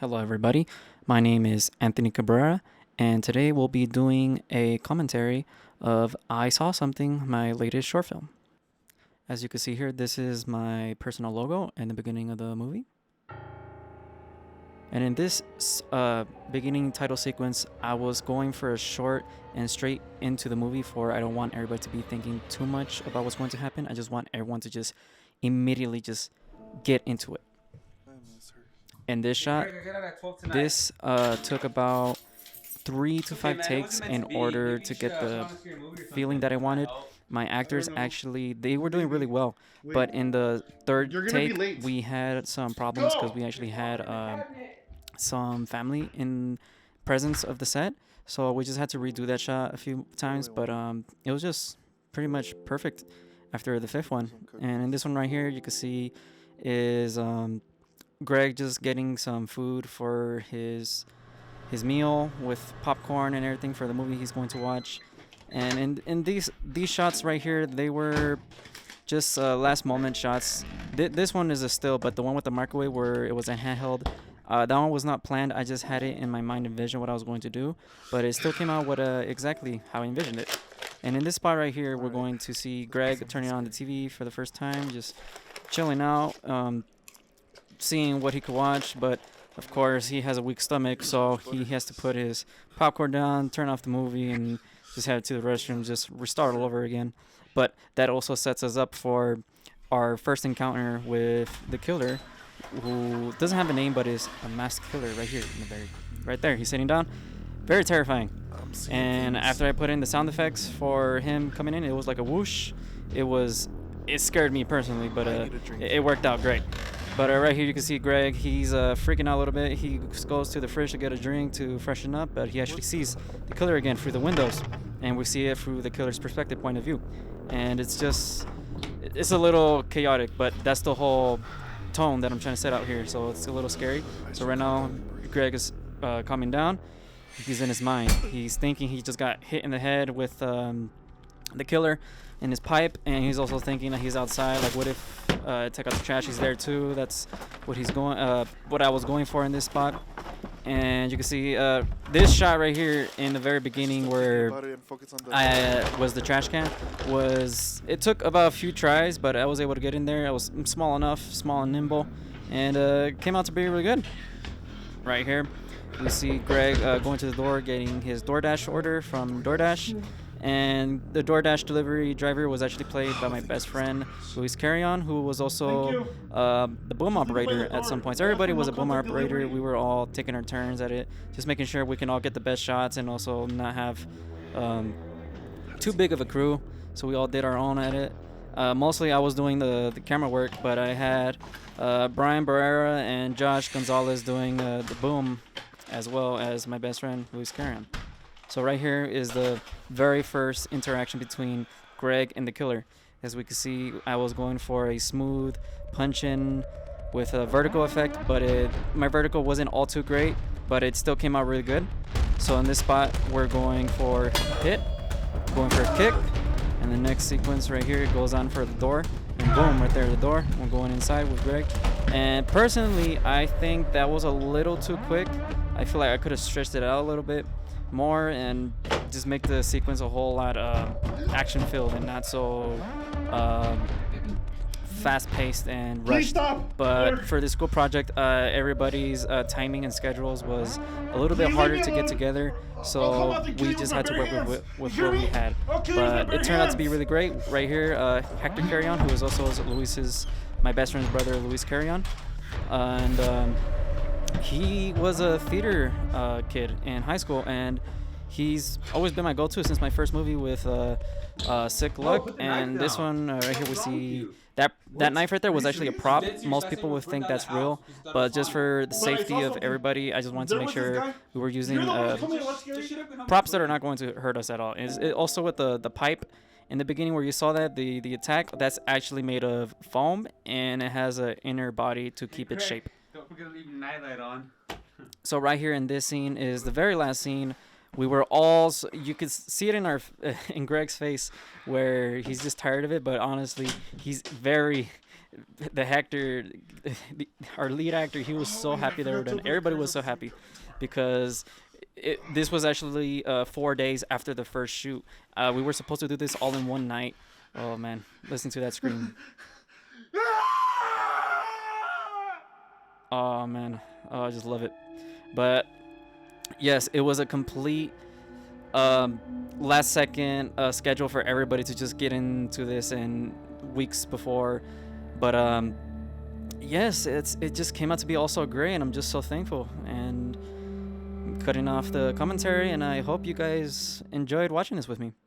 Hello, everybody. My name is Anthony Cabrera, and today we'll be doing a commentary of I Saw Something, my latest short film. As you can see here, this is my personal logo in the beginning of the movie. And in this beginning title sequence, I was going for a short and straight into the movie for I don't want everybody to be thinking too much about what's going to happen. I just want everyone to just immediately just get into it. In this shot, this took about 3 to 5 takes in order to get the feeling that I wanted. My actors actually, they were doing really well, but in the third take, we had some problems because we actually had some family in presence of the set, so we just had to redo that shot a few times, but it was just pretty much perfect after the fifth one. And in this one right here, you can see is Greg just getting some food for his meal with popcorn and everything for the movie he's going to watch. And in these shots right here, they were just last moment shots. This one is a still, but the one with the microwave where it was a handheld, that one was not planned. I just had it in my mind and vision what I was going to do, but it still came out with exactly how I envisioned it. And in this spot right here, we're going to see Greg turning on the TV for the first time, just chilling out, seeing what he could watch, but of course he has a weak stomach, so he has to put his popcorn down, turn off the movie, and just head to the restroom, just restart all over again. But that also sets us up for our first encounter with the killer, who doesn't have a name but is a masked killer right here in the right there. He's sitting down, very terrifying. And after I put in the sound effects for him coming in, it was like a whoosh. It scared me personally, but it worked out great. But right here you can see Greg, he's freaking out a little bit. He goes to the fridge to get a drink to freshen up, but he actually sees the killer again through the windows, and we see it through the killer's perspective point of view. And it's a little chaotic, but that's the whole tone that I'm trying to set out here, so it's a little scary. So right now Greg is calming down. He's in his mind. He's thinking he just got hit in the head with the killer in his pipe, and he's also thinking that he's outside. Like, what if take out the trash? He's there too. That's what he's going. What I was going for in this spot. And you can see this shot right here in the very beginning where I was the trash can. It took about a few tries, but I was able to get in there. I was small enough, small and nimble, and came out to be really good. Right here, we see Greg going to the door, getting his DoorDash order from DoorDash. And the DoorDash delivery driver was actually played by my best friend, Luis Carrion, who was also the boom operator at some points. Everybody was a boom operator. We were all taking our turns at it, just making sure we can all get the best shots and also not have too big of a crew. So we all did our own at it. Mostly I was doing the camera work, but I had Brian Barrera and Josh Gonzalez doing the boom, as well as my best friend, Luis Carrion. So right here is the very first interaction between Greg and the killer. As we can see, I was going for a smooth punch-in with a vertical effect, but my vertical wasn't all too great, but it still came out really good. So in this spot, we're going for a hit, going for a kick, and the next sequence right here goes on for the door, and boom, right there, the door. We're going inside with Greg. And personally, I think that was a little too quick. I feel like I could have stretched it out a little bit more and just make the sequence a whole lot action filled and not so fast paced and rushed. But for this school project, everybody's timing and schedules was a little bit harder to get together, so we just had to work with what we had. But it turned out to be really great. Right here, Hector Carrion, who is also my best friend's brother, Luis Carrion, and he was a theater kid in high school, and he's always been my go-to since my first movie with Sick Luck. And this one right here, we see that knife right there was actually a prop. Most people would think that's real, but just for the safety of everybody, I just wanted to make sure we were using props that are not going to hurt us at all. Also with the pipe in the beginning where you saw that the attack, that's actually made of foam, and it has an inner body to keep its shape. Don't forget to leave your nightlight on. So right here in this scene is the very last scene. We were all, you could see it in Greg's face where he's just tired of it, but honestly, he's very, the actor, our lead actor, he was so Wait, I happy that we were forgot to done. open the Everybody cards was at so the same happy time. because this was actually 4 days after the first shoot. We were supposed to do this all in one night. Oh man, listen to that scream. Oh man, oh, I just love it. But yes, it was a complete last second schedule for everybody to just get into this and weeks before. But yes, it just came out to be also great, and I'm just so thankful. And I'm cutting off the commentary, and I hope you guys enjoyed watching this with me.